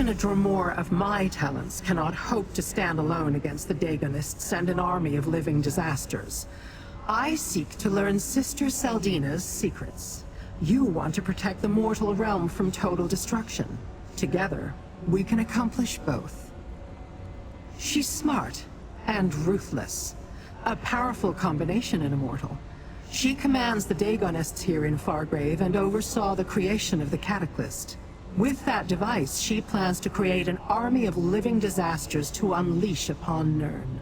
Even a Dremora of my talents cannot hope to stand alone against the Dagonists and an army of living disasters. I seek to learn Sister Saldina's secrets. You want to protect the mortal realm from total destruction. Together, we can accomplish both. She's smart and ruthless. A powerful combination in a mortal. She commands the Dagonists here in Fargrave and oversaw the creation of the Cataclysm. With that device, she plans to create an army of living disasters to unleash upon Nirn.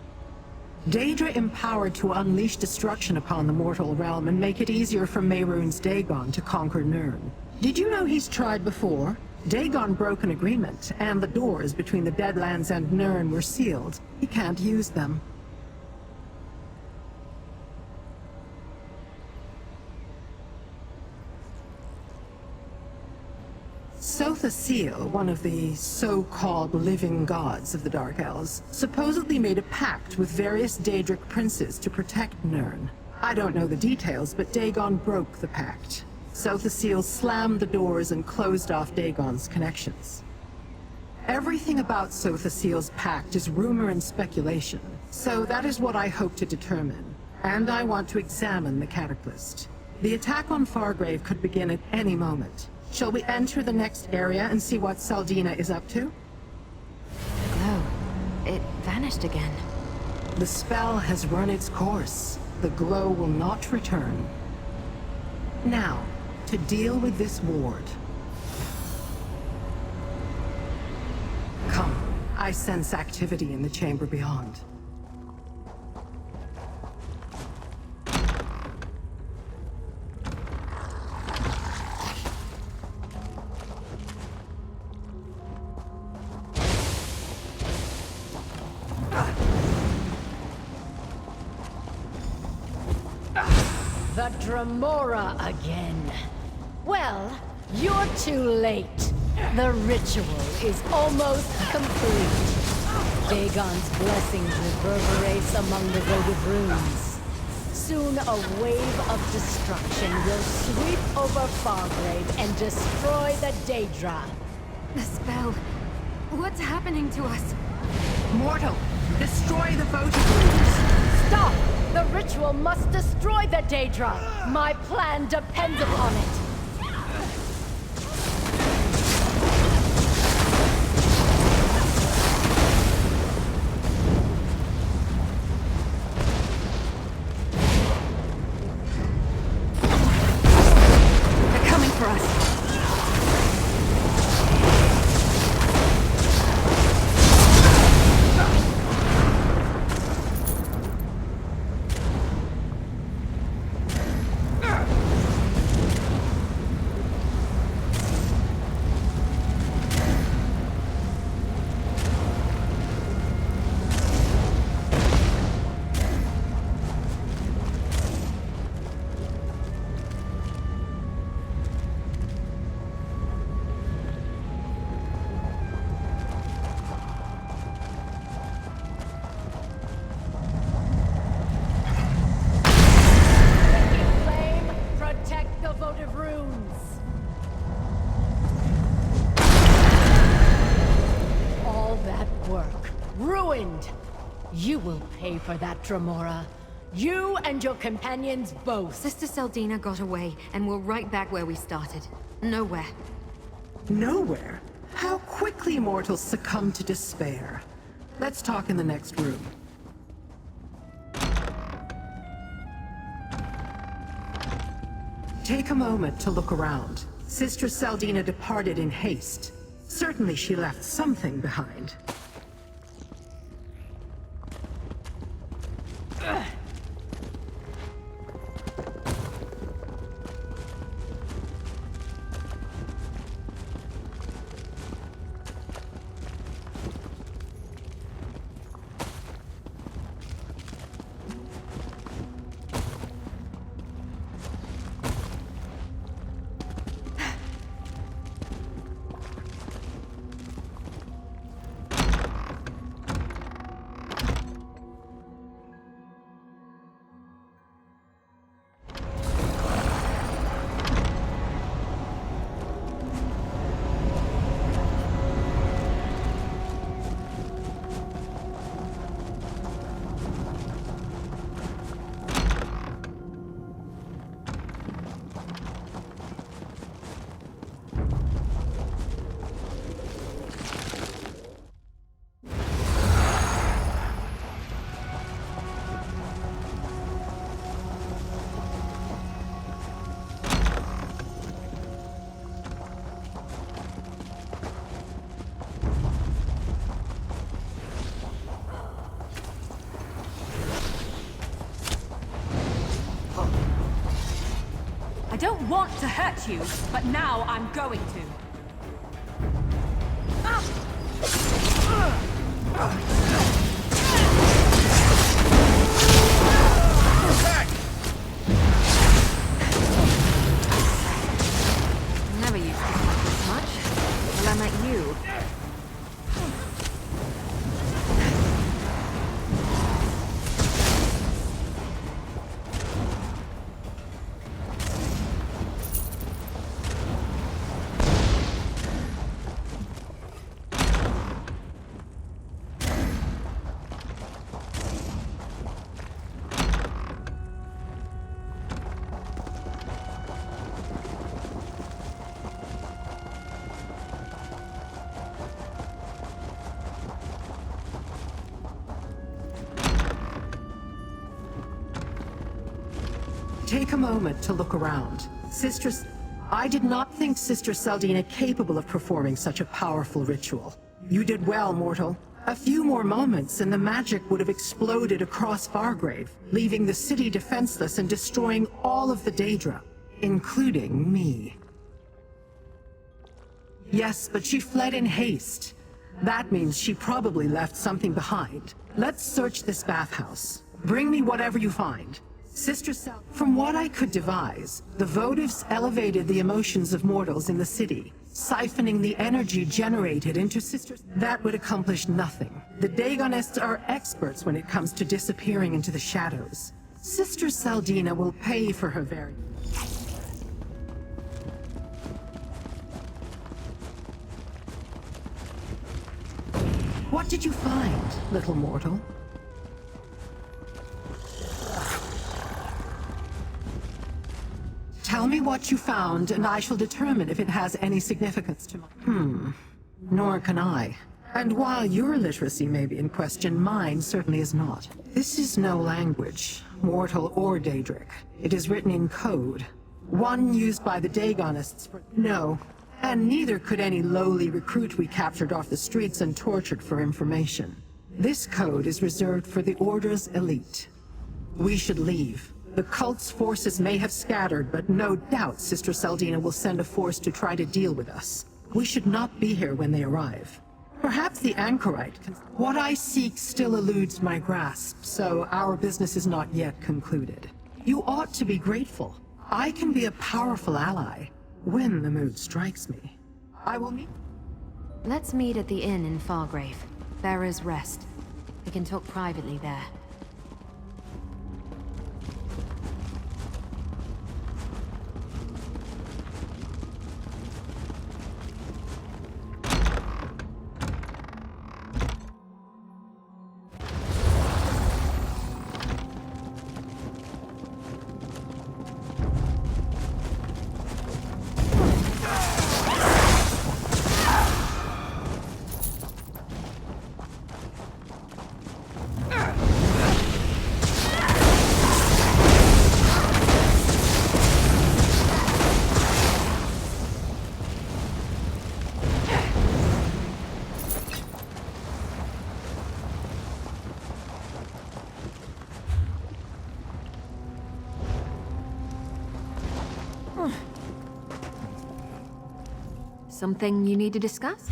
Daedra empowered to unleash destruction upon the mortal realm and make it easier for Mehrunes Dagon to conquer Nirn. Did you know he's tried before? Dagon broke an agreement, and the doors between the Deadlands and Nirn were sealed. He can't use them. Sotha Sil, one of the so-called living gods of the Dark Elves, supposedly made a pact with various Daedric princes to protect Nirn. I don't know the details, but Dagon broke the pact. Sotha Sil slammed the doors and closed off Dagon's connections. Everything about Sotha Sil's pact is rumor and speculation, so that is what I hope to determine. And I want to examine the Cataclysm. The attack on Fargrave could begin at any moment. Shall we enter the next area and see what Saldina is up to? The glow. It vanished again. The spell has run its course. The glow will not return. Now, to deal with this ward. Come, I sense activity in the chamber beyond. The Dremora again. Well, you're too late. The ritual is almost complete. Dagon's blessings reverberates among the votive runes. Soon a wave of destruction will sweep over Fargrave and destroy the Daedra. The spell. What's happening to us? Mortal, destroy the votive runes! Stop! The ritual must destroy the Daedra! My plan depends upon it! They're coming for us. You will pay for that, Dremora. You and your companions both. Sister Saldina got away, and we're right back where we started. Nowhere. Nowhere? How quickly mortals succumb to despair. Let's talk in the next room. Take a moment to look around. Sister Saldina departed in haste. Certainly she left something behind. to hurt you, but now I'm going to. Never used to talk this much. Till I met you. Take a moment to look around. Sisters, I did not think Sister Saldina capable of performing such a powerful ritual. You did well, mortal. A few more moments and the magic would have exploded across Fargrave, leaving the city defenseless and destroying all of the Daedra, including me. Yes, but she fled in haste. That means she probably left something behind. Let's search this bathhouse. Bring me whatever you find. Sister Sal, from what I could devise, the votives elevated the emotions of mortals in the city, siphoning the energy generated into sisters. That would accomplish nothing. The Daegonists are experts when it comes to disappearing into the shadows. Sister Saldina will pay for her very... What did you find, little mortal? Tell me what you found, and I shall determine if it has any significance to my... Nor can I. And while your literacy may be in question, mine certainly is not. This is no language, mortal or Daedric. It is written in code. One used by the Daegonists for... No. And neither could any lowly recruit we captured off the streets and tortured for information. This code is reserved for the Order's elite. We should leave. The cult's forces may have scattered, but no doubt Sister Saldina will send a force to try to deal with us. We should not be here when they arrive. Perhaps the Anchorite can... What I seek still eludes my grasp, so our business is not yet concluded. You ought to be grateful. I can be a powerful ally, when the mood strikes me. I will meet... Let's meet at the inn in Fargrave. Bearer's Rest. We can talk privately there. Something you need to discuss?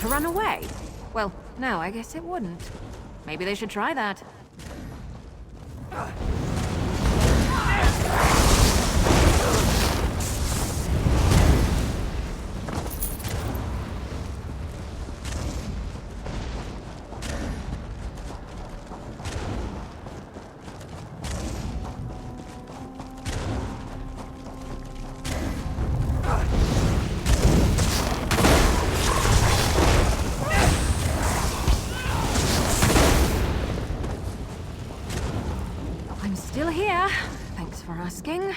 to run away? Well, no, I guess it wouldn't. Maybe they should try that. I'm still here. Thanks for asking.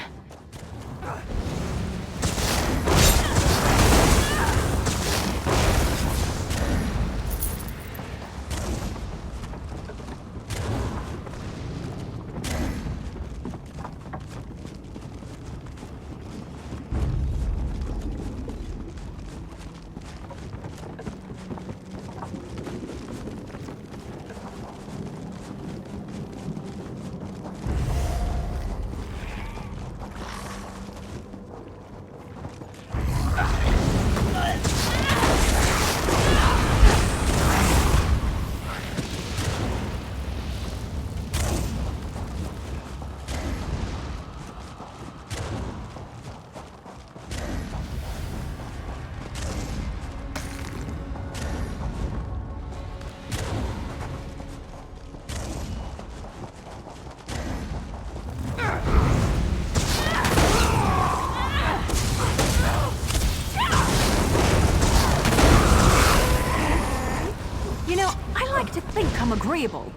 You know, I like to think I'm agreeable.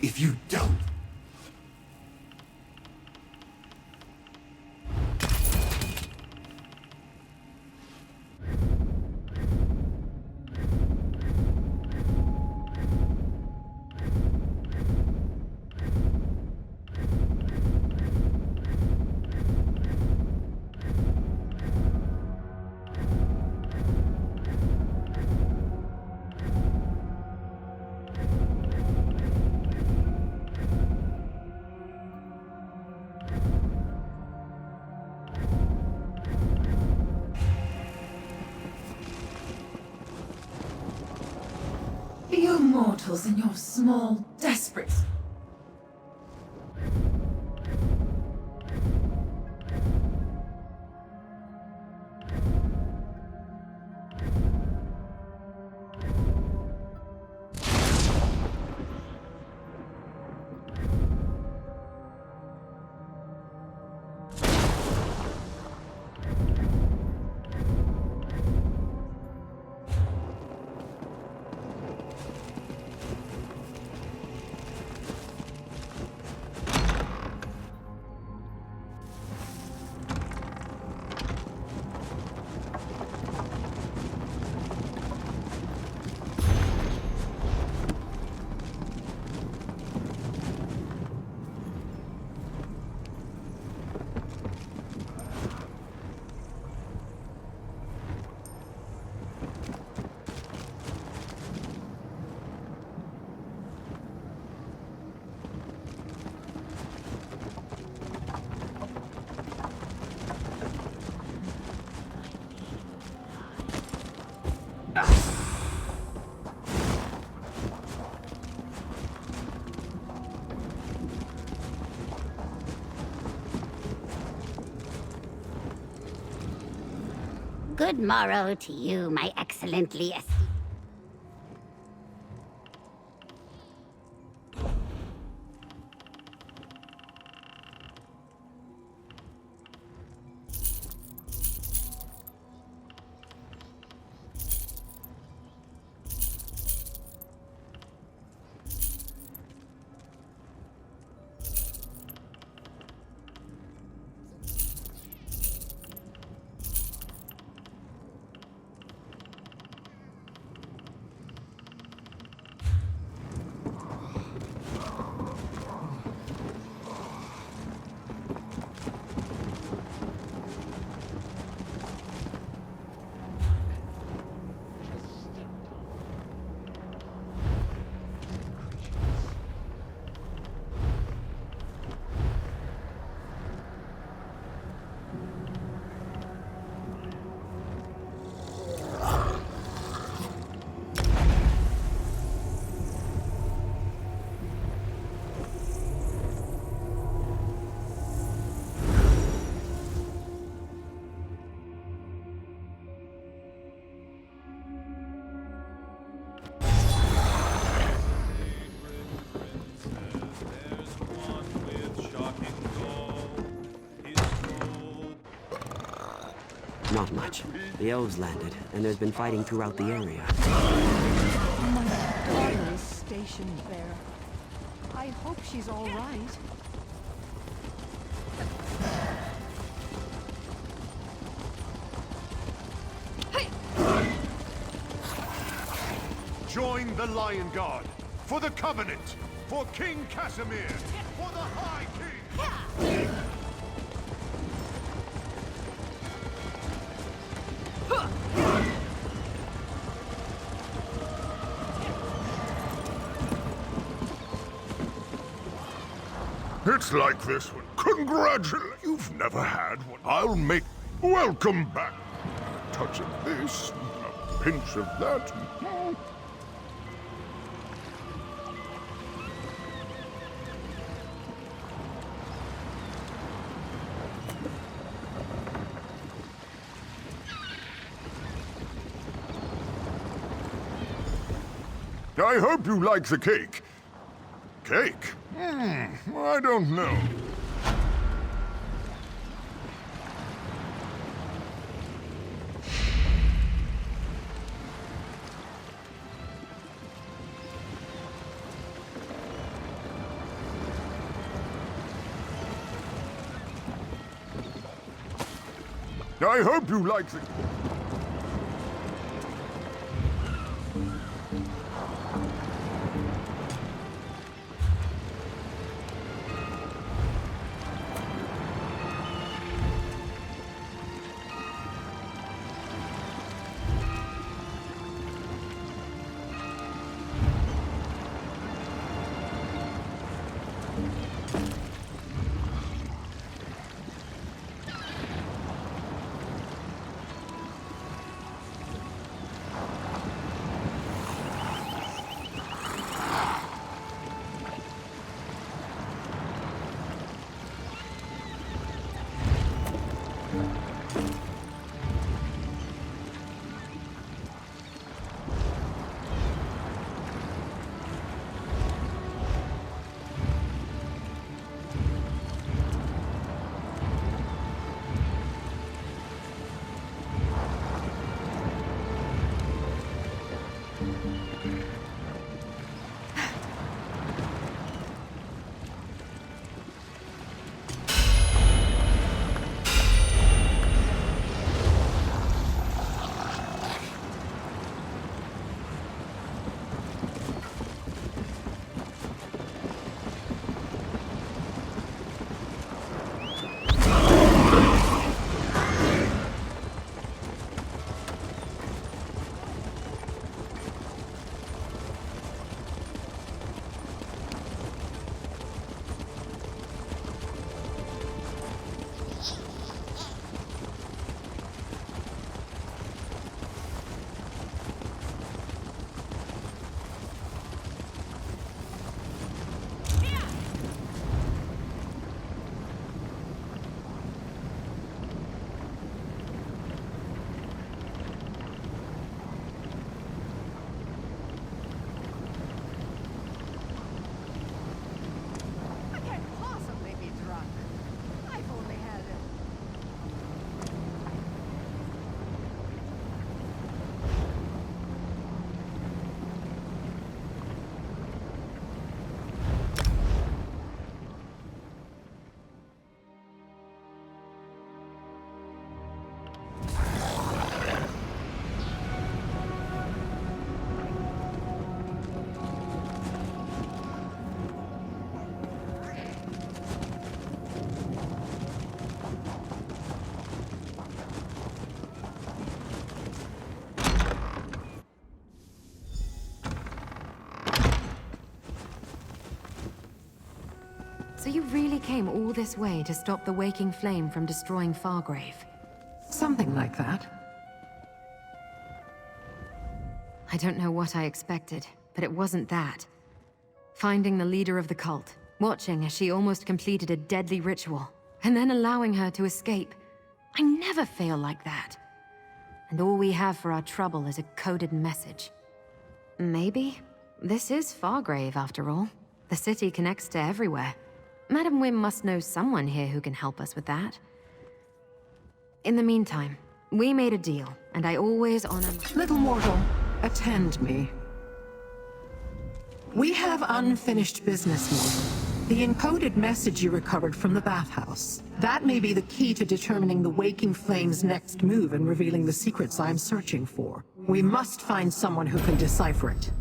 If you don't... You mortals and your small, desperate... Good morrow to you, my excellently esteemed. Not much. The O's landed, and there's been fighting throughout the area. My daughter is stationed there. I hope she's all right. Join the Lion Guard for the Covenant, for King Casimir, for the High King. It's like this one. Congratulations. You've never had one. I'll make... Welcome back. A touch of this, a pinch of that. I hope you like the cake. Cake? I don't know. I hope you like the... So you really came all this way to stop the Waking Flame from destroying Fargrave? Something like that. I don't know what I expected, but it wasn't that. Finding the leader of the cult, watching as she almost completed a deadly ritual, and then allowing her to escape. I never fail like that. And all we have for our trouble is a coded message. Maybe this is Fargrave after all. The city connects to everywhere. Madam Wim must know someone here who can help us with that. In the meantime, we made a deal, and I always honor... Little mortal, attend me. We have unfinished business, mortal. The encoded message you recovered from the bathhouse. That may be the key to determining the Waking Flame's next move and revealing the secrets I'm searching for. We must find someone who can decipher it.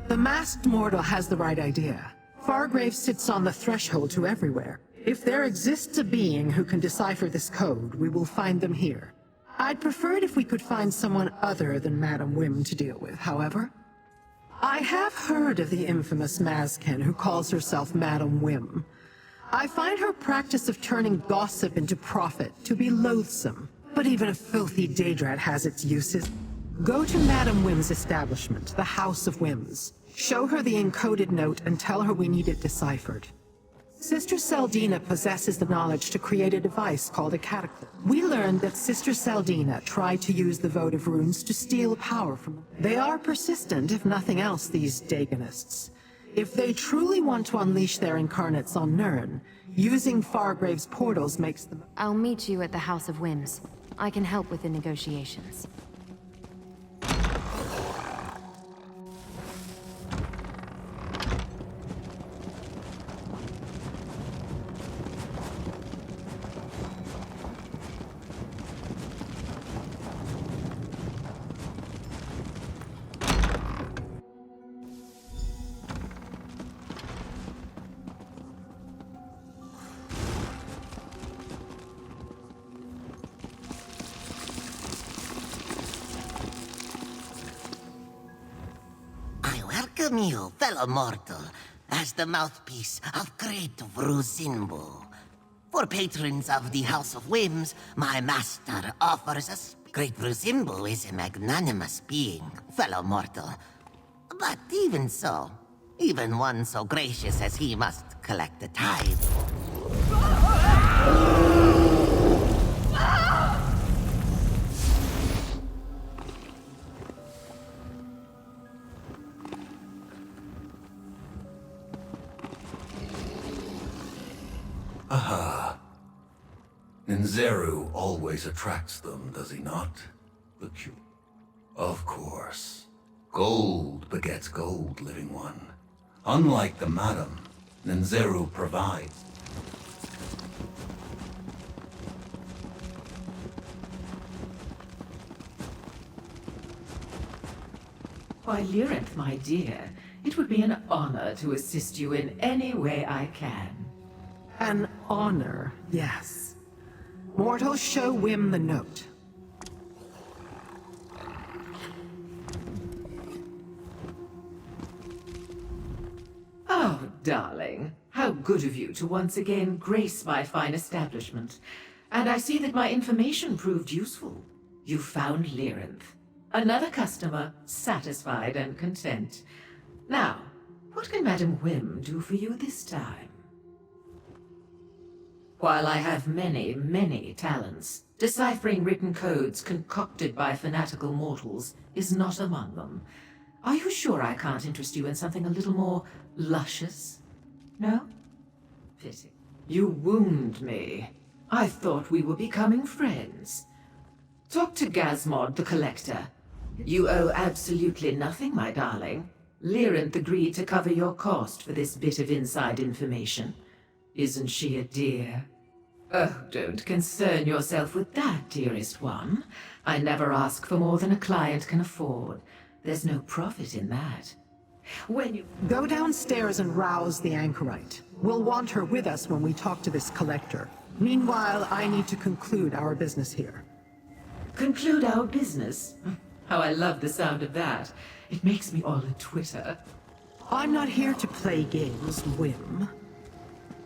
The masked mortal has the right idea. Fargrave sits on the threshold to everywhere. If there exists a being who can decipher this code, we will find them here. I'd prefer it if we could find someone other than Madam Wim to deal with, however. I have heard of the infamous Mazken who calls herself Madam Wim. I find her practice of turning gossip into profit to be loathsome, but even a filthy Daedrat has its uses. Go to Madam Wim's establishment, the House of Wims. Show her the encoded note and tell her we need it deciphered. Sister Seldina possesses the knowledge to create a device called a cataclysm. We learned that Sister Seldina tried to use the votive runes to steal power from them. They are persistent, if nothing else, these Daegonists. If they truly want to unleash their incarnates on Nirn, using Fargrave's portals makes them... I'll meet you at the House of Wims. I can help with the negotiations. Welcome you, fellow mortal, as the mouthpiece of Great Vruzimbu. For patrons of the House of Wims, my master offers us. Great Vruzimbu is a magnanimous being, fellow mortal. But even so, even one so gracious as he must collect the tithe. Aha. Ninzeru always attracts them, does he not? Of course. Gold begets gold, living one. Unlike the Madam, Ninzeru provides. Why, Lyrinth, my dear, it would be an honor to assist you in any way I can. An honor, yes. Mortals, show Wim the note. Oh, darling, how good of you to once again grace my fine establishment. And I see that my information proved useful. You found Lyrinth. Another customer, satisfied and content. Now, what can Madam Wim do for you this time? While I have many, many talents, deciphering written codes concocted by fanatical mortals is not among them. Are you sure I can't interest you in something a little more luscious? No? Pity. You wound me. I thought we were becoming friends. Talk to Gazmod the Collector. You owe absolutely nothing, my darling. Lyrinth agreed to cover your cost for this bit of inside information. Isn't she a dear? Oh, don't concern yourself with that, dearest one. I never ask for more than a client can afford. There's no profit in that. When you... Go downstairs and rouse the anchorite. We'll want her with us when we talk to this collector. Meanwhile, I need to conclude our business here. Conclude our business? How I love the sound of that. It makes me all a twitter. I'm not here to play games, Wim.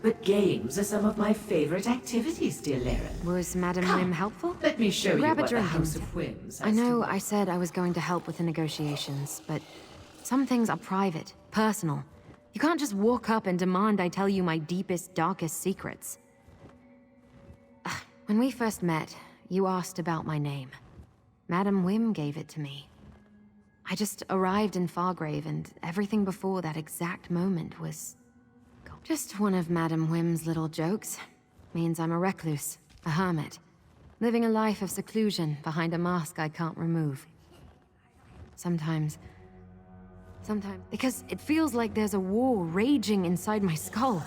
But games are some of my favorite activities, dear Laren. Was Madam Whim helpful? Let me show you Grab a what the drink House and- of Whims I has know to I said I was going to help with the negotiations, but some things are private, personal. You can't just walk up and demand I tell you my deepest, darkest secrets. When we first met, you asked about my name. Madam Whim gave it to me. I just arrived in Fargrave, and everything before that exact moment was just one of Madam Whim's little jokes. Means I'm a recluse, a hermit, living a life of seclusion behind a mask I can't remove. Sometimes, because it feels like there's a war raging inside my skull.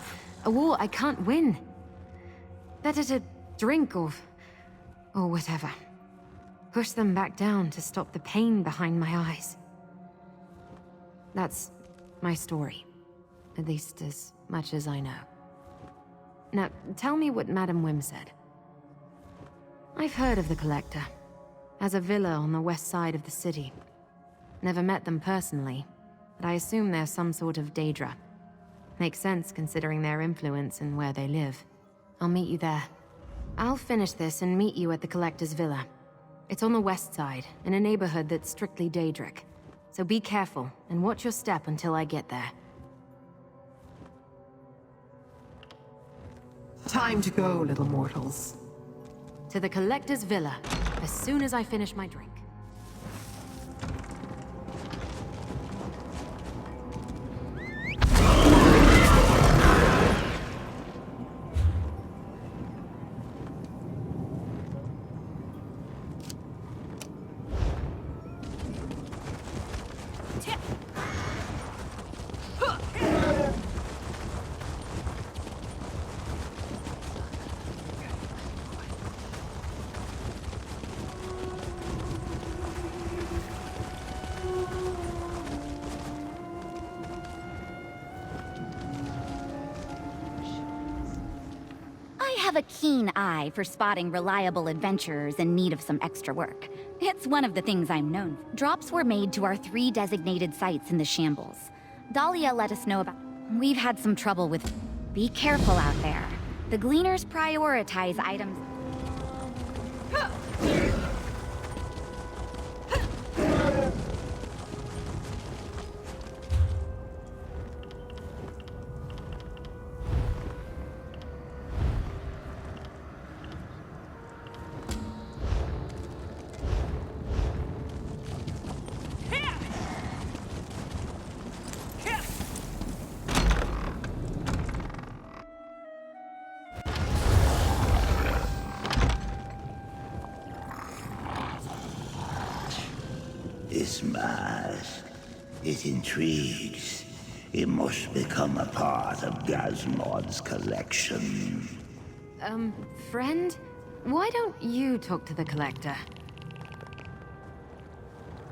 A war I can't win. Better to drink or whatever. Push them back down to stop the pain behind my eyes. That's my story. At least as much as I know. Now, tell me what Madam Whim said. I've heard of the Collector. Has a villa on the west side of the city. Never met them personally, but I assume they're some sort of Daedra. Makes sense considering their influence and where they live. I'll meet you there. I'll finish this and meet you at the Collector's villa. It's on the west side, in a neighborhood that's strictly Daedric. So be careful, and watch your step until I get there. Time to go, little mortals. To the Collector's villa, as soon as I finish my drink. I have a keen eye for spotting reliable adventurers in need of some extra work. It's one of the things I'm known for. Drops were made to our 3 designated sites in the Shambles. Dahlia let us know about... We've had some trouble with... Be careful out there. The Gleaners prioritize items... This mask, it intrigues. It must become a part of Gazmod's collection. Friend? Why don't you talk to the Collector?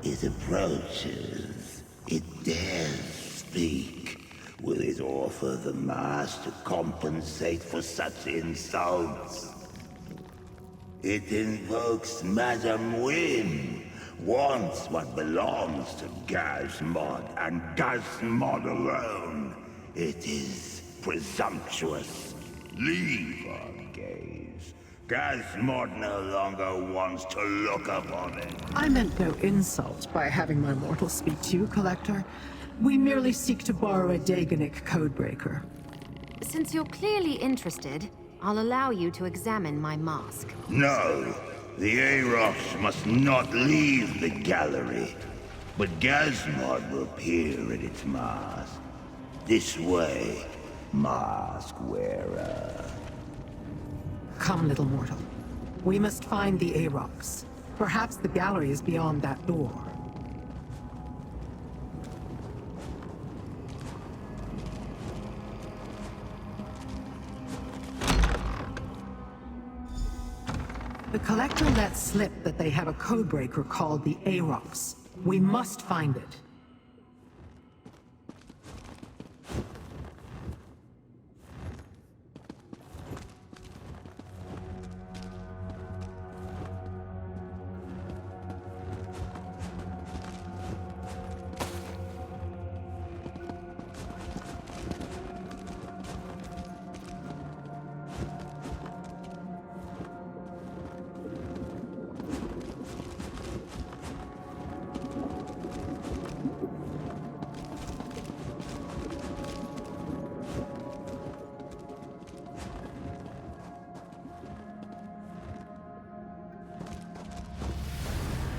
It approaches. It dares speak. Will it offer the mask to compensate for such insults? It invokes Madam Whim. Wants what belongs to Gazmod and Gazmod alone. It is presumptuous. Leave our gaze. Gazmod no longer wants to look upon it. I meant no insult by having my mortal speak to you, Collector. We merely seek to borrow a Daganic codebreaker. Since you're clearly interested, I'll allow you to examine my mask. No. The Arox must not leave the gallery, but Gazmod will peer at its mask. This way, mask wearer. Come, little mortal. We must find the Arox. Perhaps the gallery is beyond that door. The Collector let slip that they have a codebreaker called the Arox. We must find it.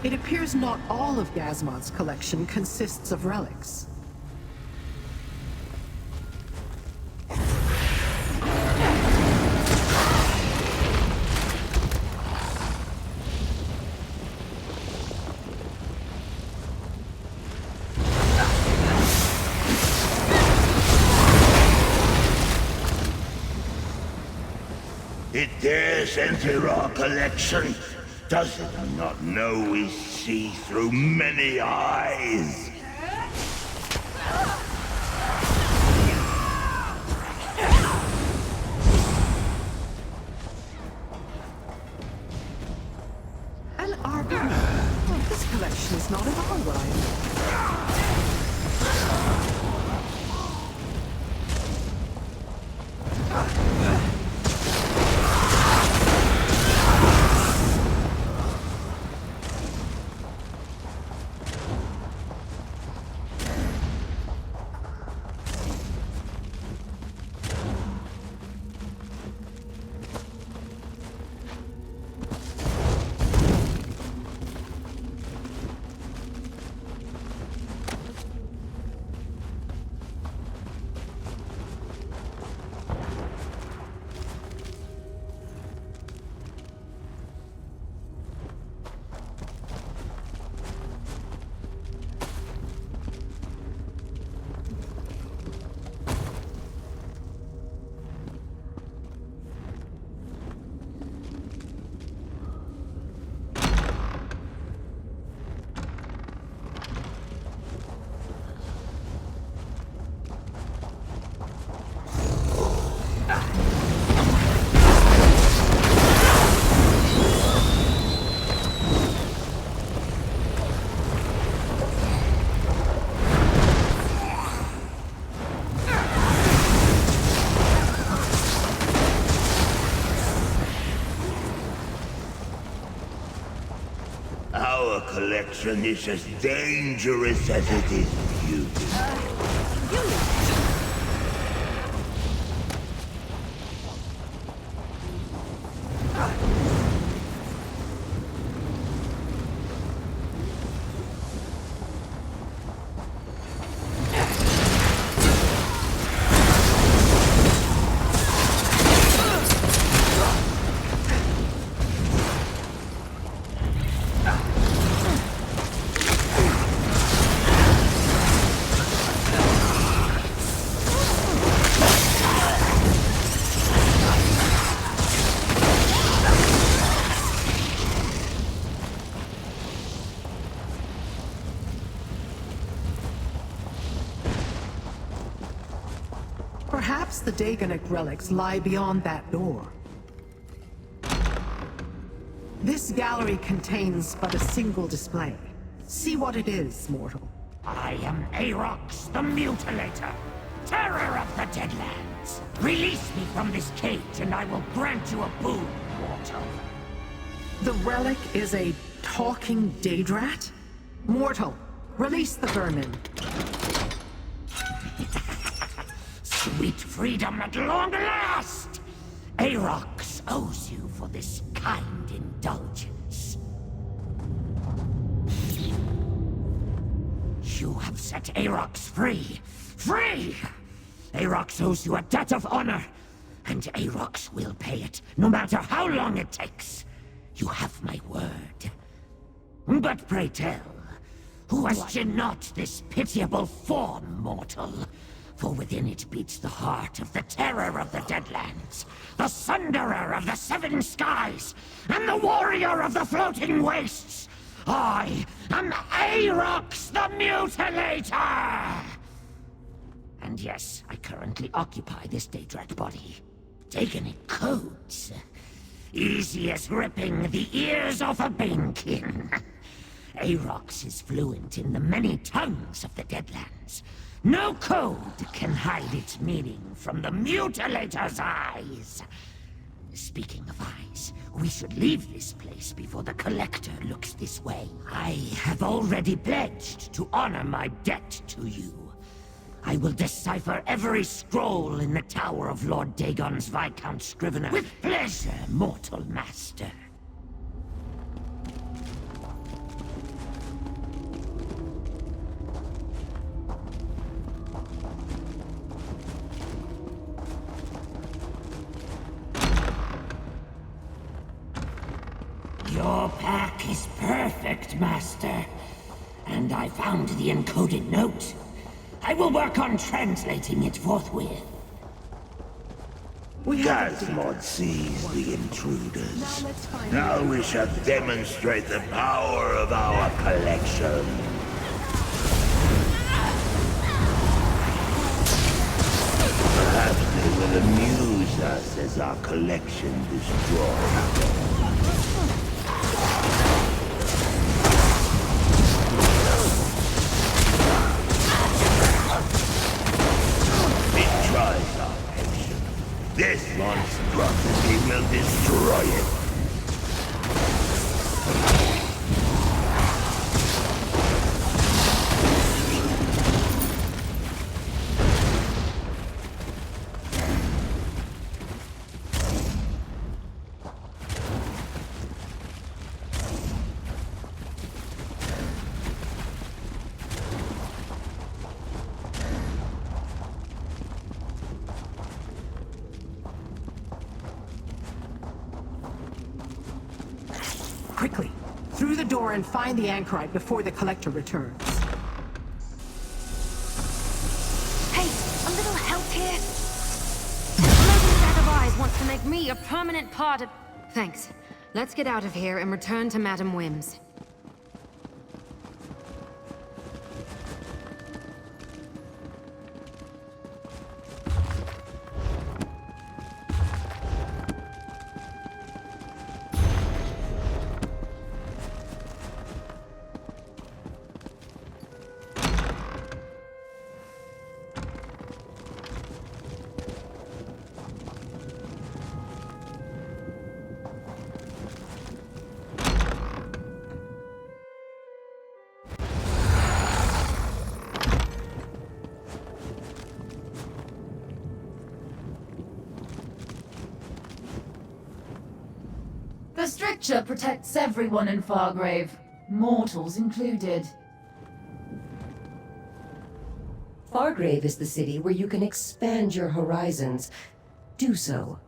It appears not all of Gazmod's collection consists of relics. It dares enter our collection. Does it not know we see through many eyes? An Arcanine. This collection is not at all what I imagined. Our collection is as dangerous as it is beautiful. Perhaps the Dagonik relics lie beyond that door. This gallery contains but a single display. See what it is, mortal. I am Aarox the Mutilator, terror of the Deadlands. Release me from this cage and I will grant you a boon, mortal. The relic is a talking Daedrat? Mortal, release the vermin. Sweet freedom at long last! Aarox owes you for this kind indulgence. You have set Aarox free! Free! Aarox owes you a debt of honor, and Aarox will pay it, no matter how long it takes. You have my word. But pray tell, question not this pitiable form, mortal. For within it beats the heart of the terror of the Deadlands, the sunderer of the seven skies, and the warrior of the floating wastes. I am Aarox the Mutilator! And yes, I currently occupy this Daedrat body. Dagonik codes. Easy as ripping the ears off a Banekin. Aarox is fluent in the many tongues of the Deadlands. No code can hide its meaning from the Mutilator's eyes. Speaking of eyes, we should leave this place before the Collector looks this way. I have already pledged to honor my debt to you. I will decipher every scroll in the Tower of Lord Dagon's Viscount Scrivener. With pleasure, mortal master. Your pack is perfect, Master. And I found the encoded note. I will work on translating it forthwith. Gazmod sees the intruders. Now we shall demonstrate the power of our collection. Perhaps they will amuse us as our collection destroys. It tries our patience. This monstrosity will destroy it. Quickly, through the door and find the anchorite before the collector returns. Hey, a little help here? Floating sack of eyes wants to make me a permanent part of... Thanks. Let's get out of here and return to Madame Whims. The stricture protects everyone in Fargrave, mortals included. Fargrave is the city where you can expand your horizons. Do so.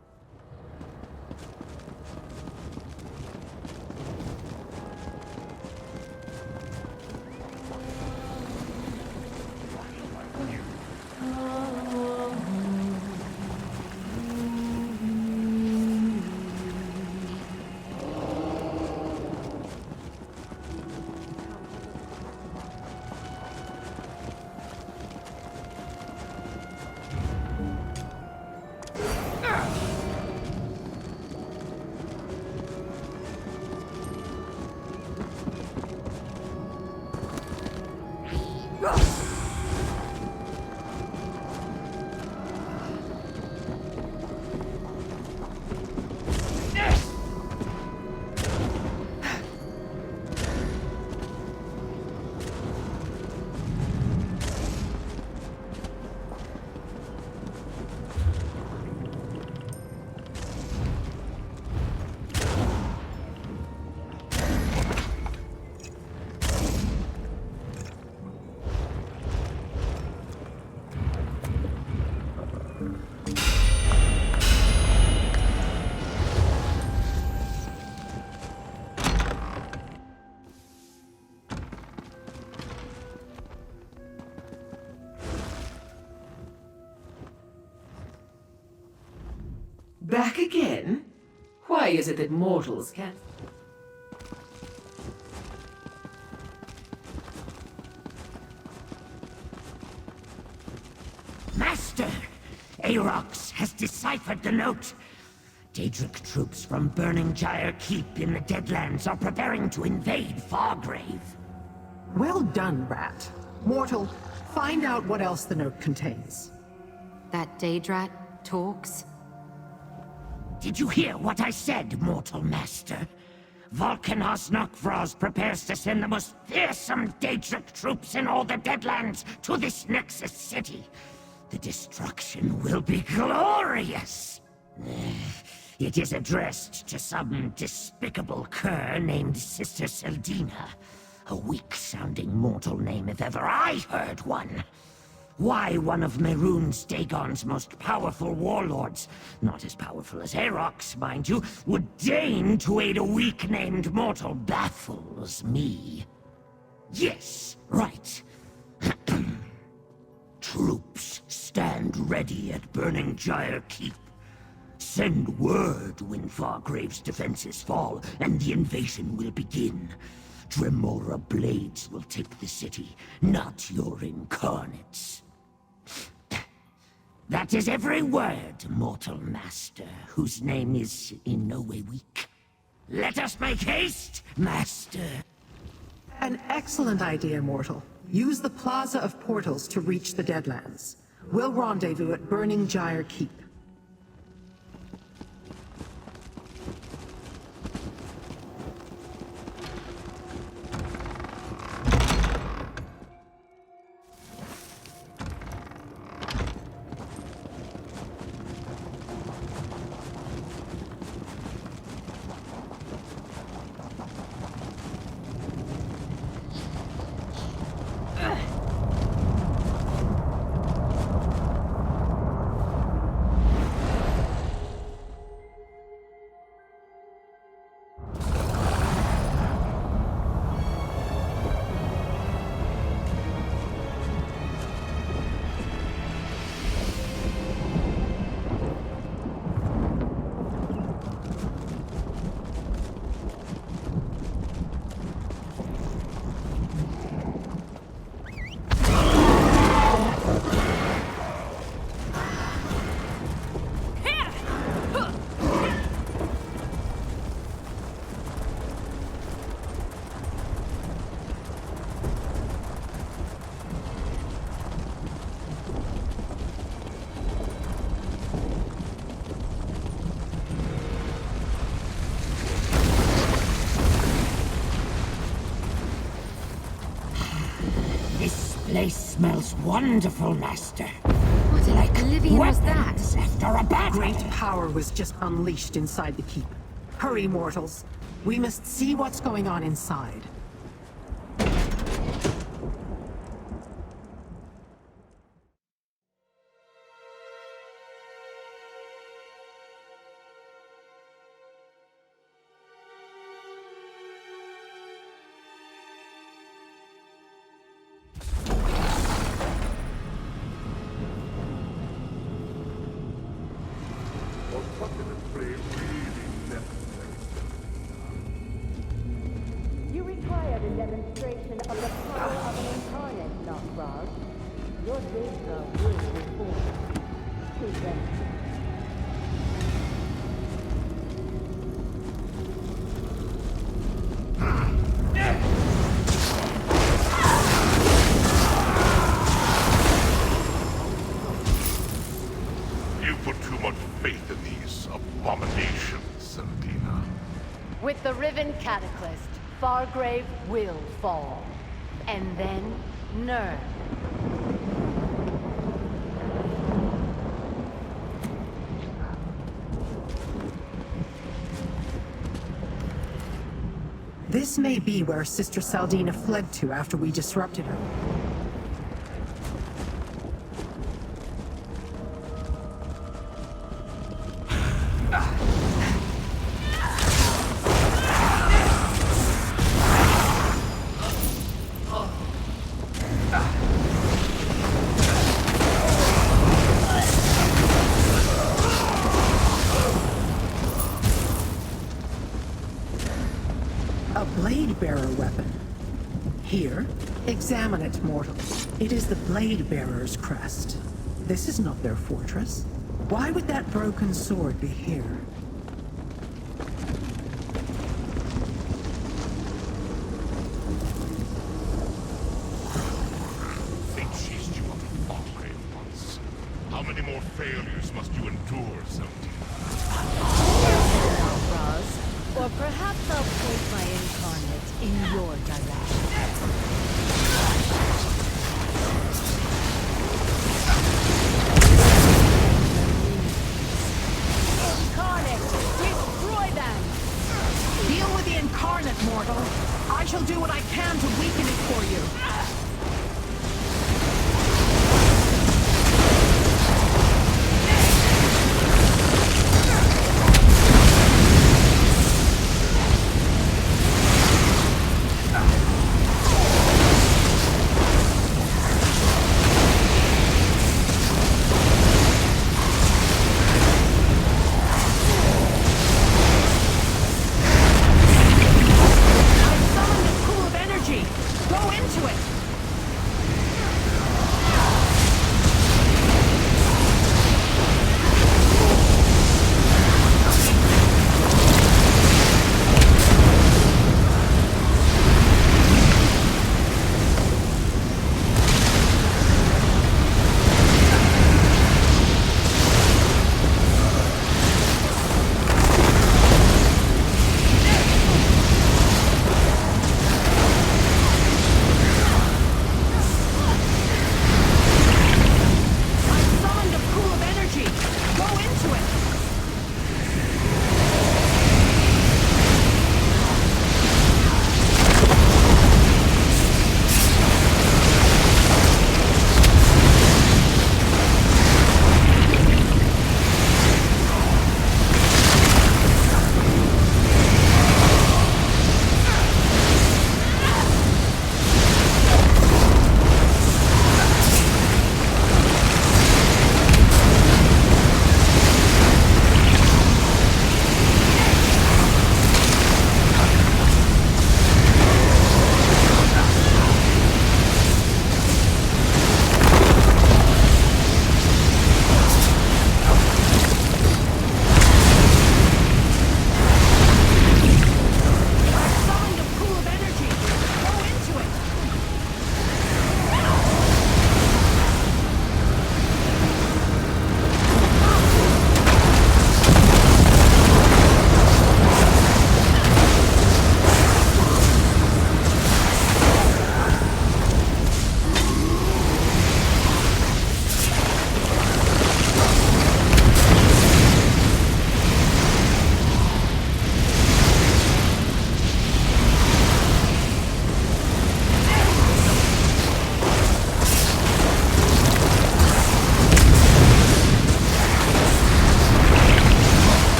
Back again? Why is it that mortals can't... Master! Arox has deciphered the note. Daedric troops from Burning Gyre Keep in the Deadlands are preparing to invade Fargrave. Well done, Rat. Mortal, find out what else the note contains. That Daedrat talks? Did you hear what I said, Mortal Master? Volcanos Nokvros prepares to send the most fearsome Daedric troops in all the Deadlands to this Nexus city. The destruction will be glorious. It is addressed to some despicable cur named Sister Seldina. A weak-sounding mortal name if ever I heard one. Why one of Mehrunes Dagon's most powerful warlords, not as powerful as Aarox, mind you, would deign to aid a weak-named mortal baffles me. Yes, right. Troops stand ready at Burning Gyre Keep. Send word when Fargrave's defenses fall, and the invasion will begin. Dremora blades will take the city, not your incarnates. That is every word, mortal master, whose name is in no way weak. Let us make haste, master. An excellent idea, mortal. Use the Plaza of Portals to reach the Deadlands. We'll rendezvous at Burning Gyre Keep. Place smells wonderful, master. What in oblivion was that? Weapons after a battle. Great power was just unleashed inside the keep. Hurry, mortals. We must see what's going on inside. You required a demonstration of the power of an incarnate, Nok'Raz. Your Daedra will reform. Present. You put too much faith in these abominations, Celdina. With the Riven Cataclysm, Fargrave will fall. And then, Nirn. This may be where Sister Celdina fled to after we disrupted her. A Blade-Bearer weapon. Here, examine it, mortal. It is the Blade-Bearer's crest. This is not their fortress. Why would that broken sword be here? Fate chased you out of Fargrave once. How many more failures must you endure, Celdina? Nok'Raz. Or perhaps I'll place my incarnate in your direction. Incarnate, destroy them! Deal with the incarnate, mortal. I shall do what I can to weaken it for you.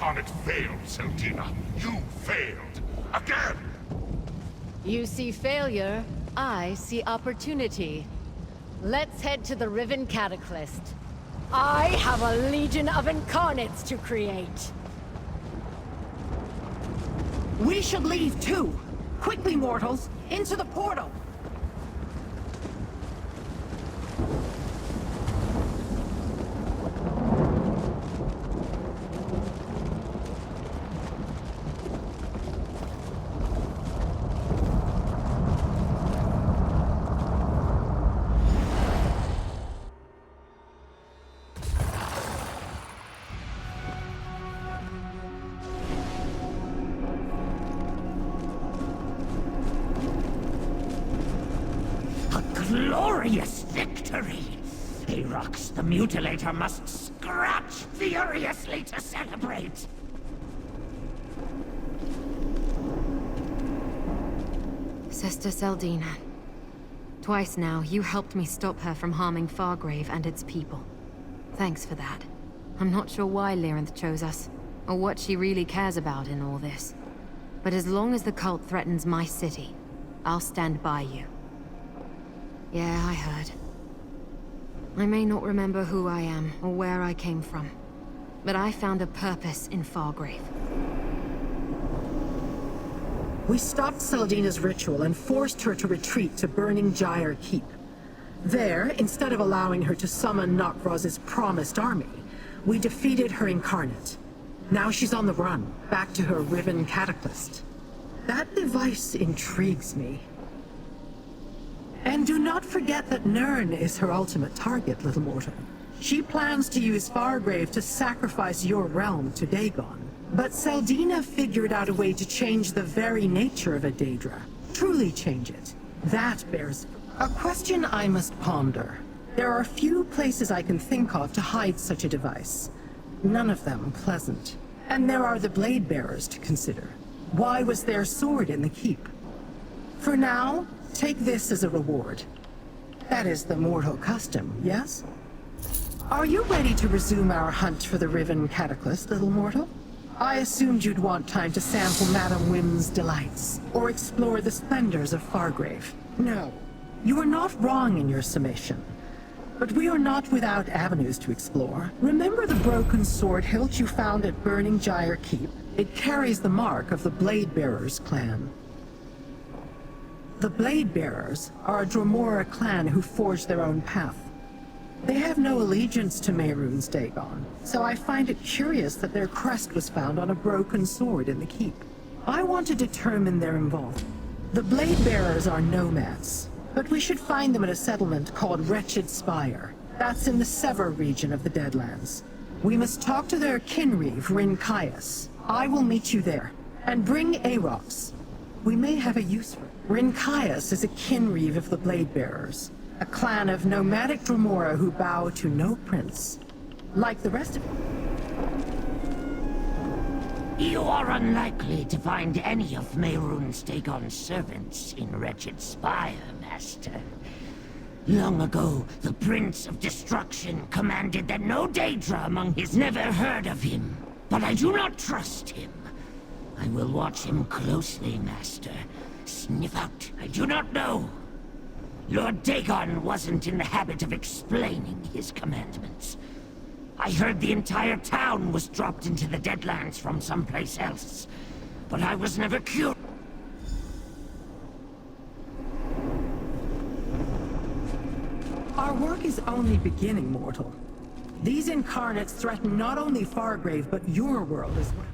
incarnate failed, Seldina. You failed. Again! You see failure, I see opportunity. Let's head to the Riven Cataclysm. I have a legion of incarnates to create. We should leave too. Quickly, mortals, into the portal. Glorious victory! Aarox the Mutilator must scratch furiously to celebrate! Sister Seldina. Twice now, you helped me stop her from harming Fargrave and its people. Thanks for that. I'm not sure why Lyrinth chose us, or what she really cares about in all this. But as long as the cult threatens my city, I'll stand by you. Yeah, I heard. I may not remember who I am or where I came from, but I found a purpose in Fargrave. We stopped Seldina's ritual and forced her to retreat to Burning Gyre Keep. There, instead of allowing her to summon Nokraz's promised army, we defeated her incarnate. Now she's on the run, back to her Riven Cataclysm. That device intrigues me. And do not forget that Nirn is her ultimate target, little mortal. She plans to use Fargrave to sacrifice your realm to Dagon. But Seldina figured out a way to change the very nature of a Daedra. Truly change it. That bears a question I must ponder. There are few places I can think of to hide such a device. None of them pleasant. And there are the Blade Bearers to consider. Why was their sword in the keep? For now, take this as a reward. That is the mortal custom, yes? Are you ready to resume our hunt for the Riven Cataclysm, little mortal? I assumed you'd want time to sample Madame Wim's delights, or explore the splendors of Fargrave. No, you are not wrong in your summation. But we are not without avenues to explore. Remember the broken sword hilt you found at Burning Gyre Keep? It carries the mark of the Blade Bearers clan. The Blade Bearers are a Dromora clan who forged their own path. They have no allegiance to Mehrunes Dagon, so I find it curious that their crest was found on a broken sword in the keep. I want to determine their involvement. The Blade Bearers are nomads, but we should find them at a settlement called Wretched Spire. That's in the Sever region of the Deadlands. We must talk to their kinreeve, Rincaius. I will meet you there. And bring Aarox. We may have a use for it. Rincaius is a kinreeve of the Blade Bearers, a clan of nomadic Dromora who bow to no prince. Like the rest of You are unlikely to find any of Mehrunes Dagon's servants in Wretched Spire, Master. Long ago, the Prince of Destruction commanded that no Daedra among his never heard of him. But I do not trust him. I will watch him closely, Master. Sniff out. I do not know. Lord Dagon wasn't in the habit of explaining his commandments. I heard the entire town was dropped into the Deadlands from someplace else, but I was never curious. Our work is only beginning, mortal. These incarnates threaten not only Fargrave, but your world as well.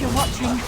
you're watching.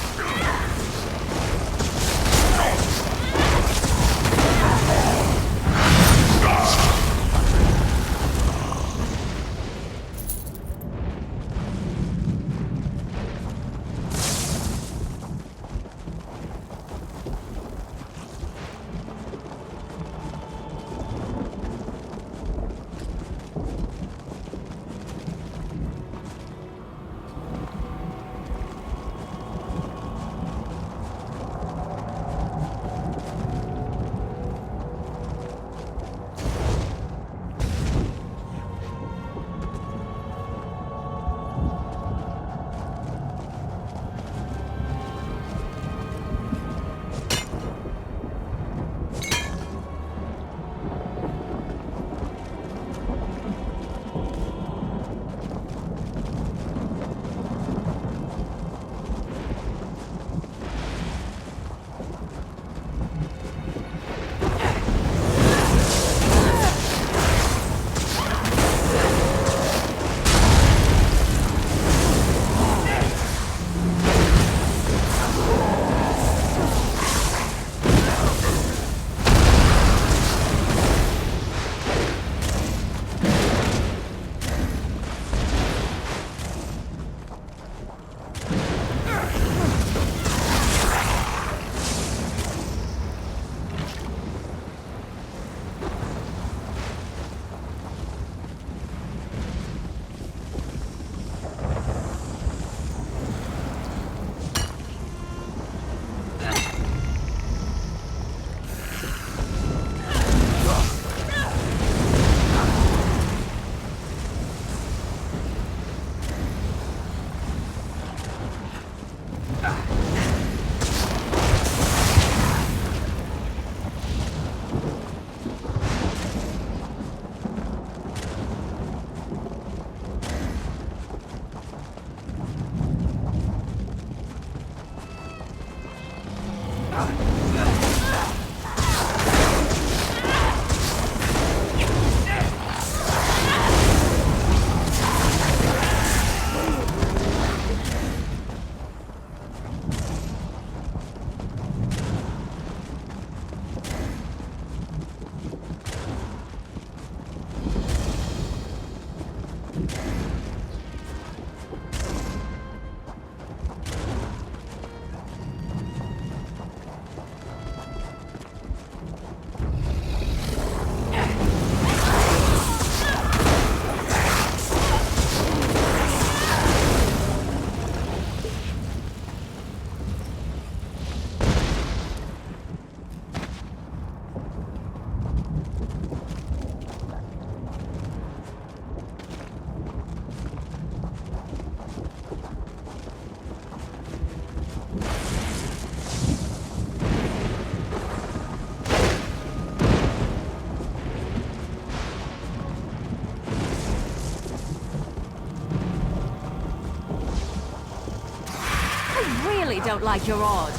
Don't like your odds.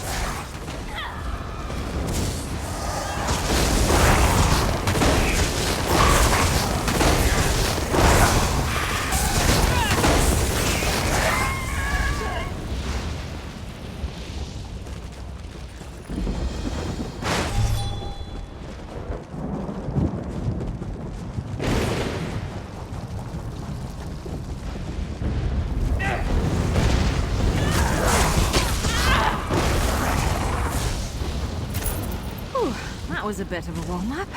That was a bit of a warm-up.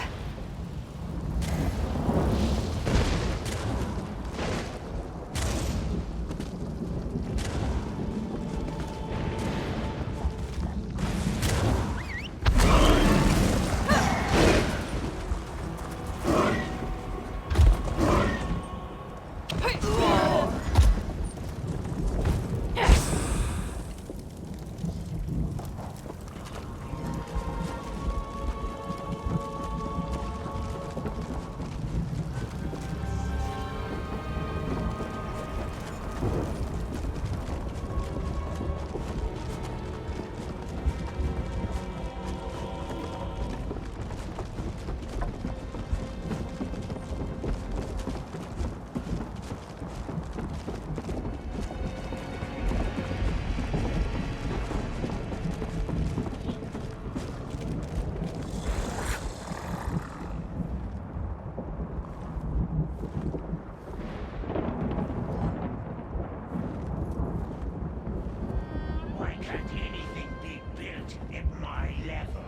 Can't anything be built at my level?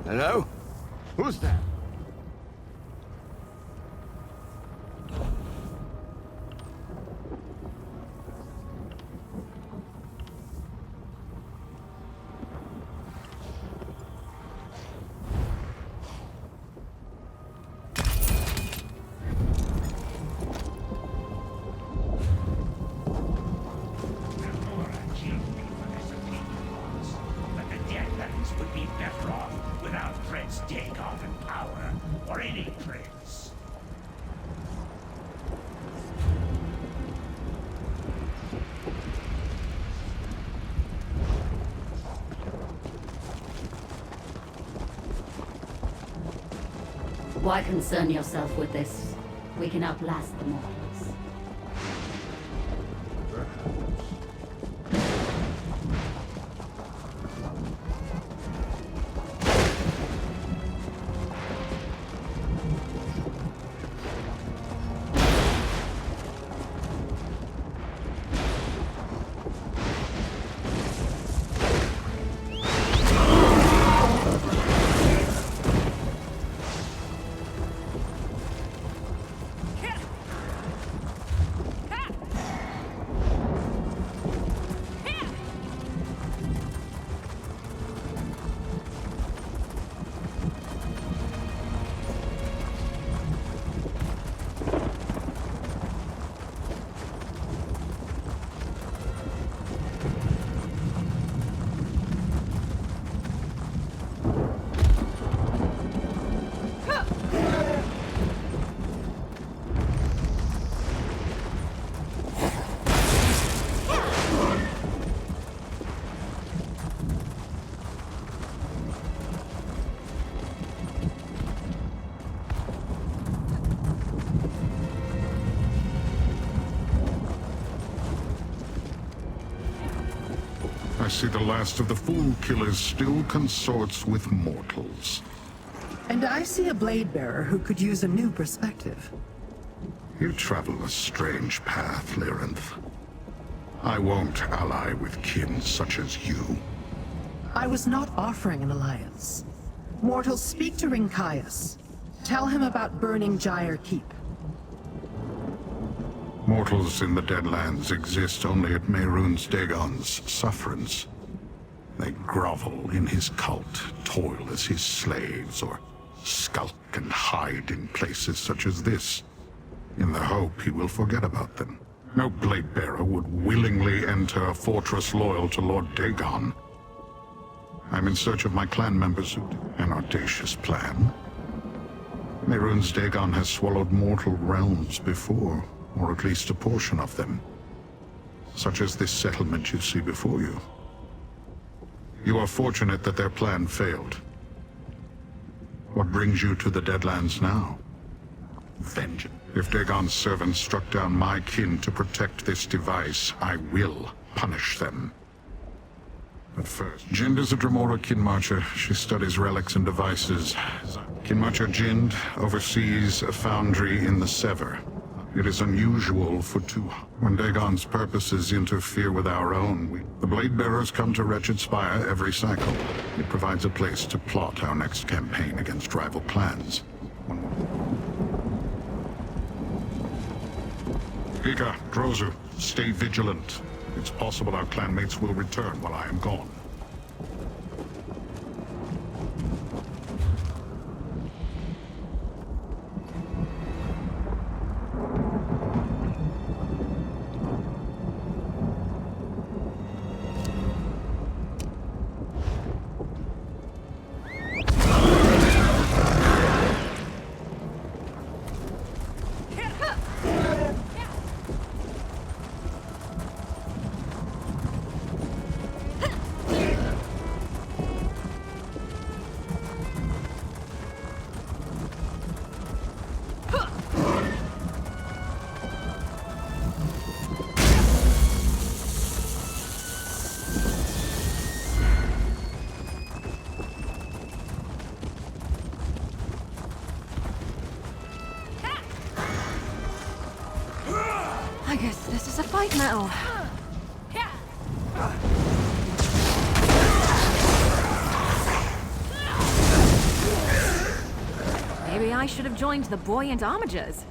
Hello? Who's that? Would be better off without Prince Dagon in power, or any prince. Why concern yourself with this? We can outlast the mortals. I see the last of the Fool Killers still consorts with mortals. And I see a blade bearer who could use a new perspective. You travel a strange path, Lyranth. I won't ally with kin such as you. I was not offering an alliance. Mortals, speak to Rinkias. Tell him about burning Gyre Keep. Mortals in the Deadlands exist only at Mehrunes Dagon's sufferance. They grovel in his cult, toil as his slaves, or skulk and hide in places such as this, in the hope he will forget about them. No blade bearer would willingly enter a fortress loyal to Lord Dagon. I'm in search of my clan members who an audacious plan. Mehrunes Dagon has swallowed mortal realms before, or at least a portion of them, such as this settlement you see before you. You are fortunate that their plan failed. What brings you to the Deadlands now? Vengeance. If Dagon's servants struck down my kin to protect this device, I will punish them. But first, Jind is a Dremora Kinmarcher. She studies relics and devices. Kinmarcher Jind oversees a foundry in the Sever. It is unusual for two. When Dagon's purposes interfere with our own, the Blade Bearers come to Wretched Spire every cycle. It provides a place to plot our next campaign against rival clans. Pika, Drozu, stay vigilant. It's possible our clanmates will return while I am gone. I guess this is a fight metal. Maybe I should have joined the buoyant Armigers.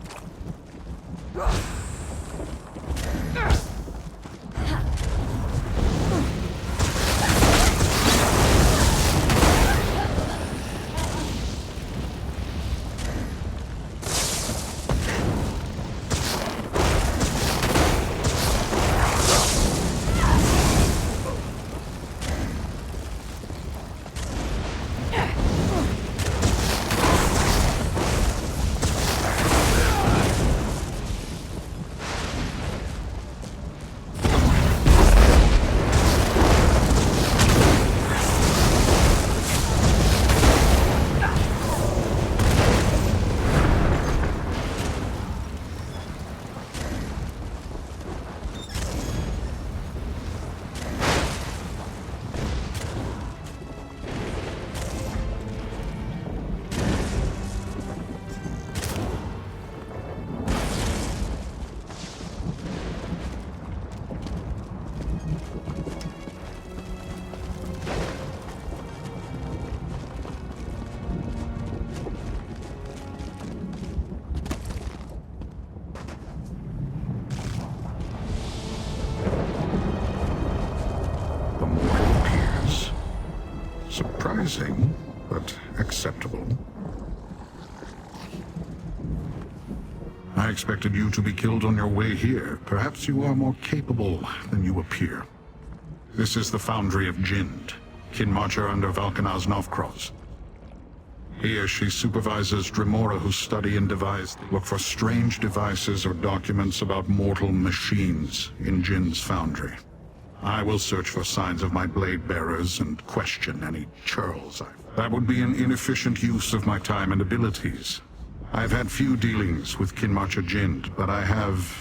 Surprising, but acceptable. I expected you to be killed on your way here. Perhaps you are more capable than you appear. This is the Foundry of Jinn, Kinmarcher under Valkanaz Novkroz. Here she supervises Dremora who study and devise. Look for strange devices or documents about mortal machines in Jinn's foundry. I will search for signs of my blade bearers and question any churls. That would be an inefficient use of my time and abilities. I've had few dealings with Kinmarcher Jinn, but I have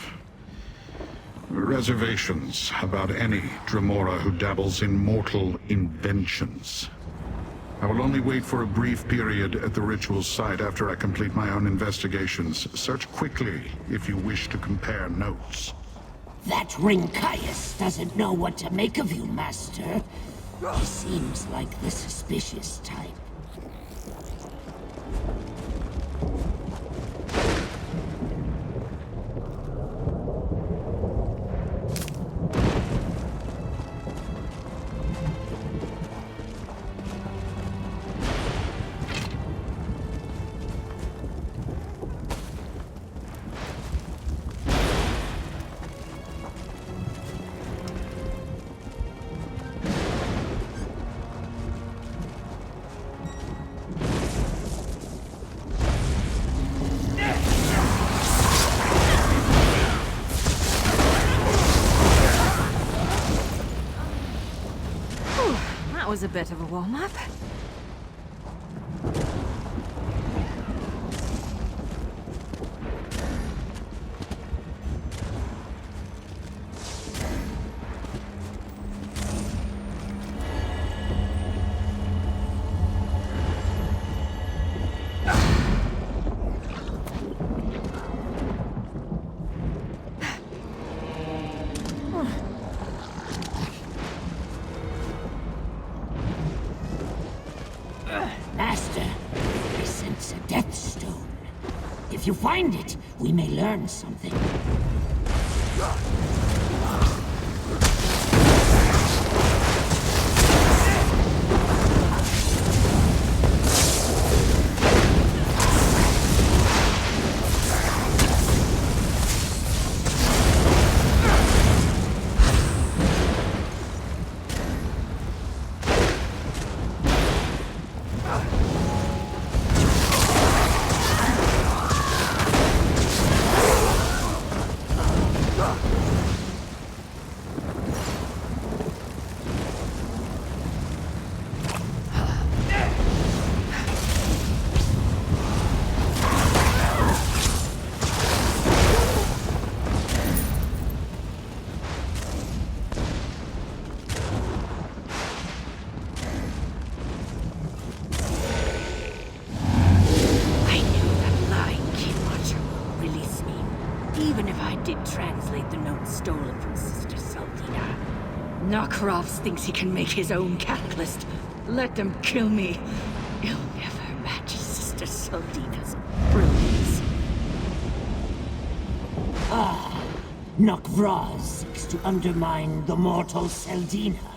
reservations about any Dremora who dabbles in mortal inventions. I will only wait for a brief period at the ritual site after I complete my own investigations. Search quickly if you wish to compare notes. That Ringkaius doesn't know what to make of you, Master. He seems like the suspicious type. That was a bit of a warm-up. Master, I sense a death stone. If you find it, we may learn something. Even if I did translate the note stolen from Sister Saldina, Narkarovs thinks he can make his own catalyst. Let them kill me. He'll never match Sister Saldina's brilliance. Nokvraz seeks to undermine the mortal Saldina.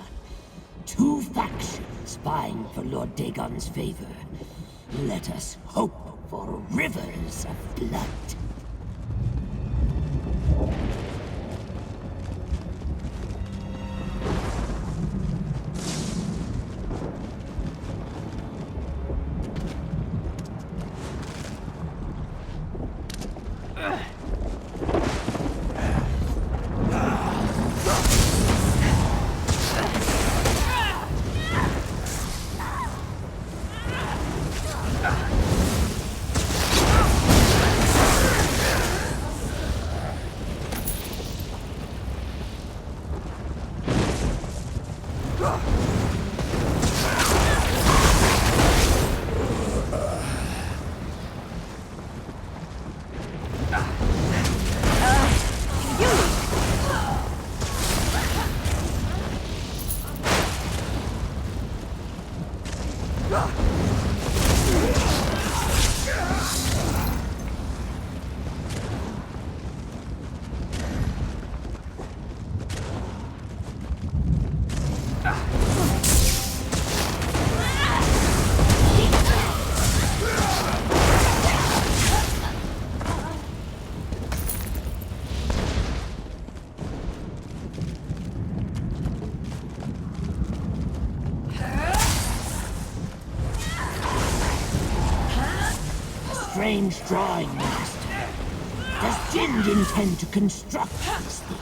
Two factions vying for Lord Dagon's favor. Let us hope for rivers of blood. Strange drawing, Master. Does Jind intend to construct this thing?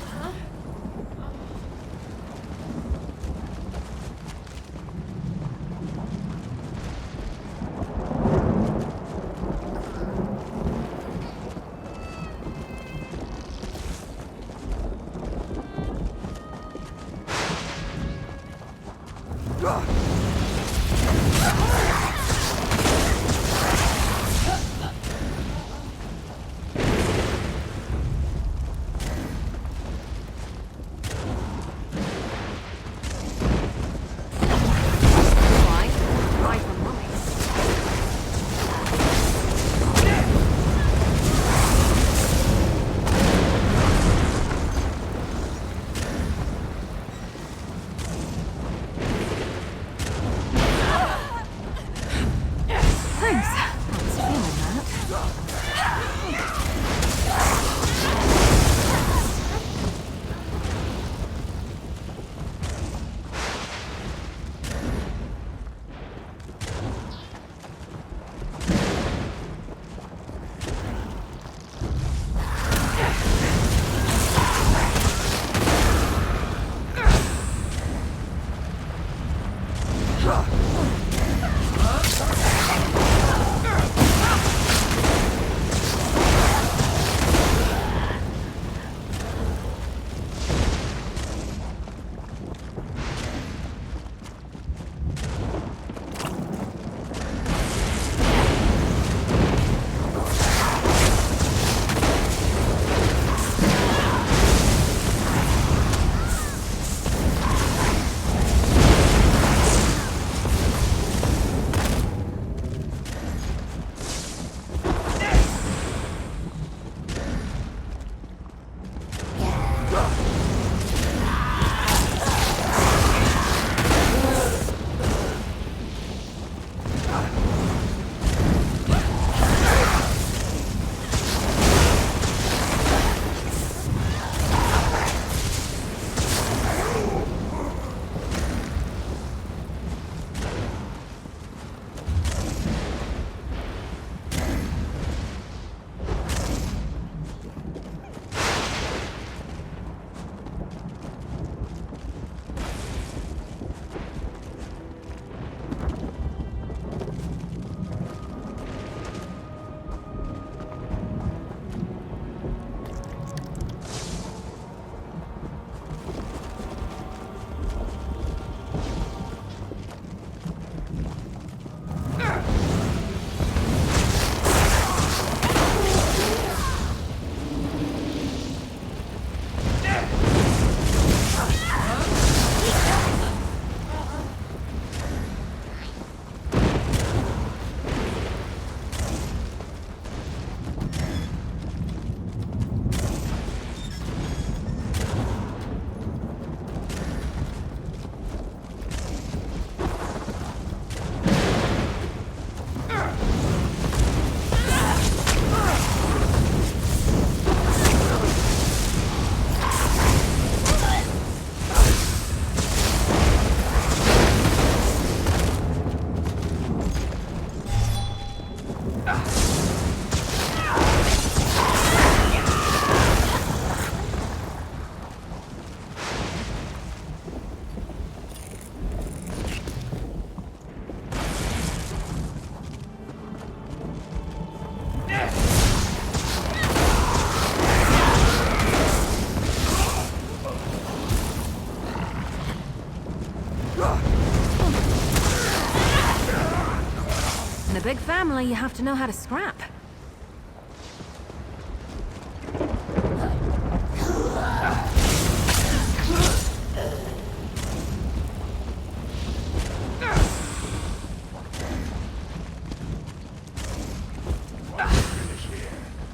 big family, you have to know how to scrap.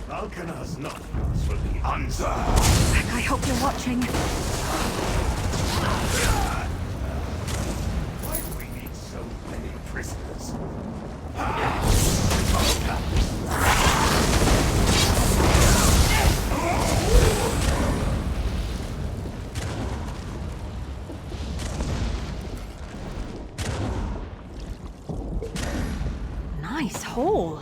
Alkanaz Nokros will be answered. I hope you're watching. Why do we need so many prisoners? Nice hole.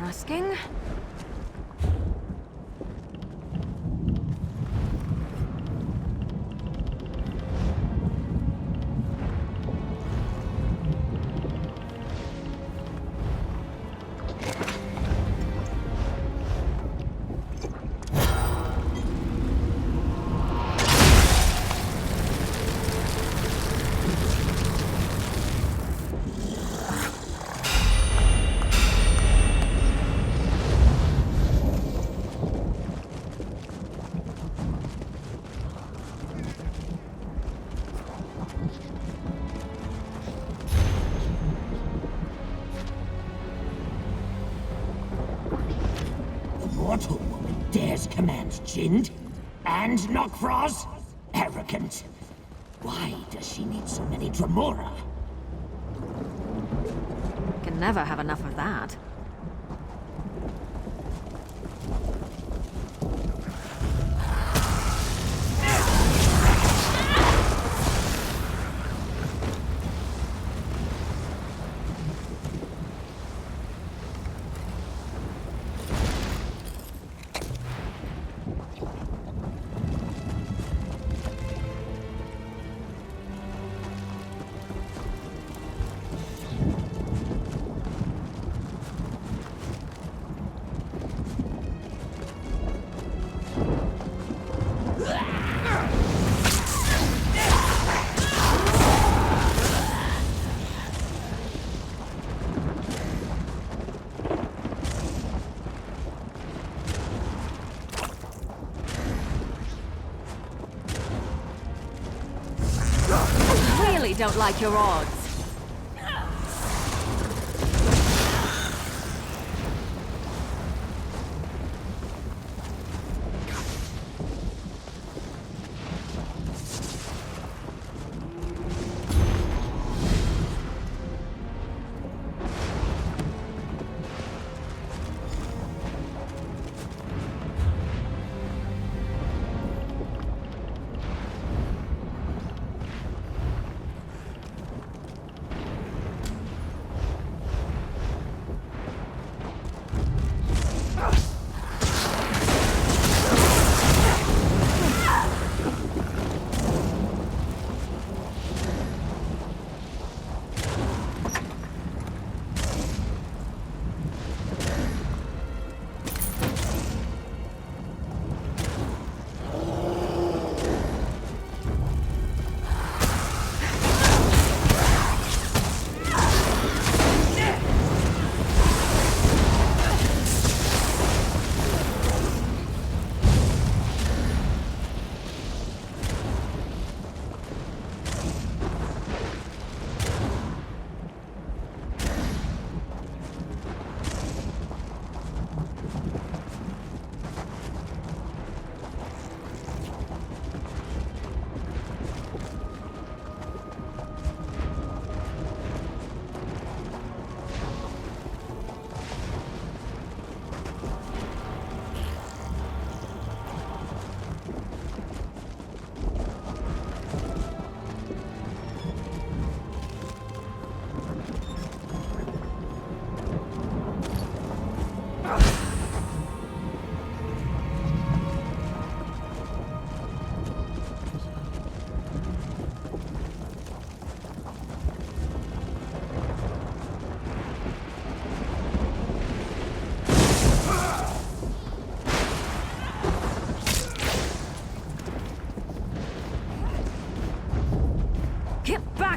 Asking. Mortal woman dares command Jind? And Nokfrost? Arrogant. Why does she need so many Dremora? Can never have enough of that. Don't like your odds.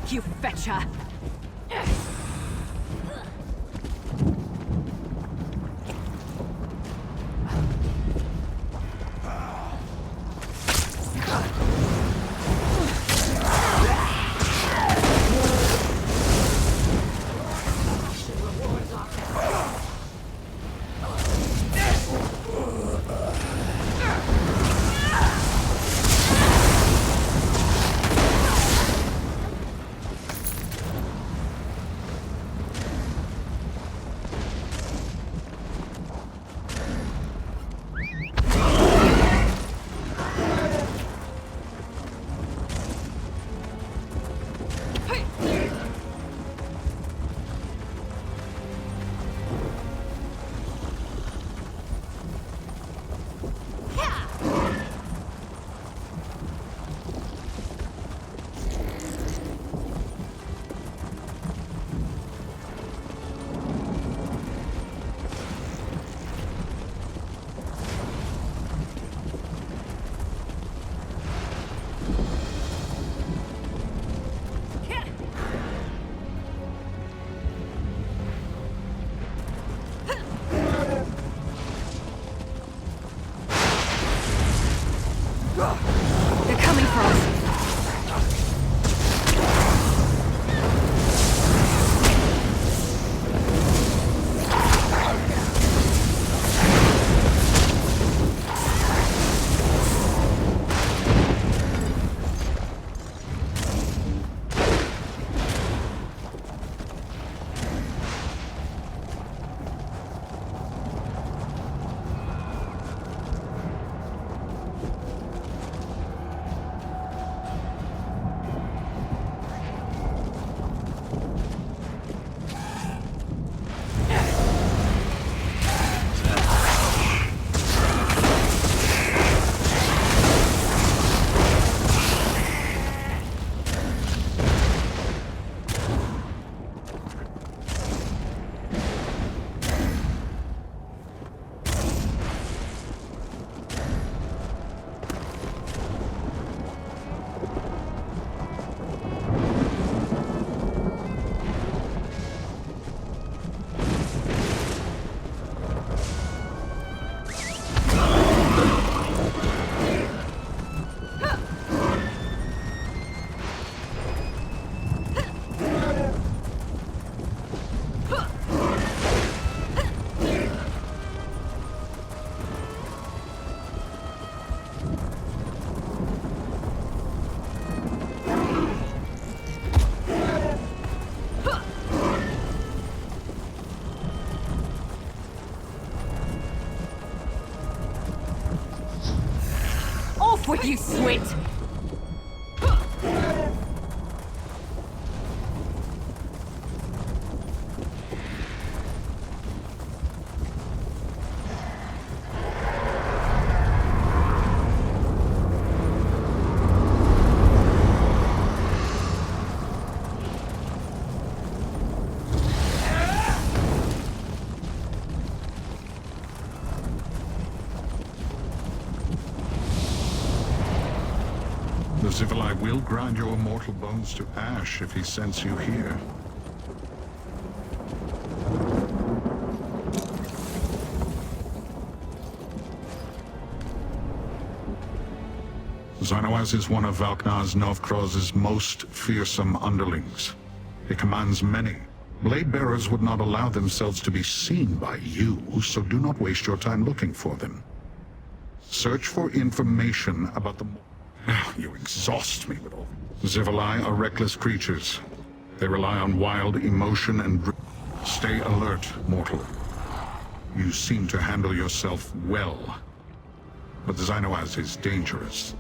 make you fetch her! They're coming for us. With you, Swit! The Zivilai will grind your mortal bones to ash if he sends you here. Xynoaz is one of Valknaz Novkroz's most fearsome underlings. He commands many. Blade bearers would not allow themselves to be seen by you, so do not waste your time looking for them. Search for information about the... You exhaust me with all... Zivilai are reckless creatures. They rely on wild emotion and... Stay alert, mortal. You seem to handle yourself well. But Xynoaz is dangerous,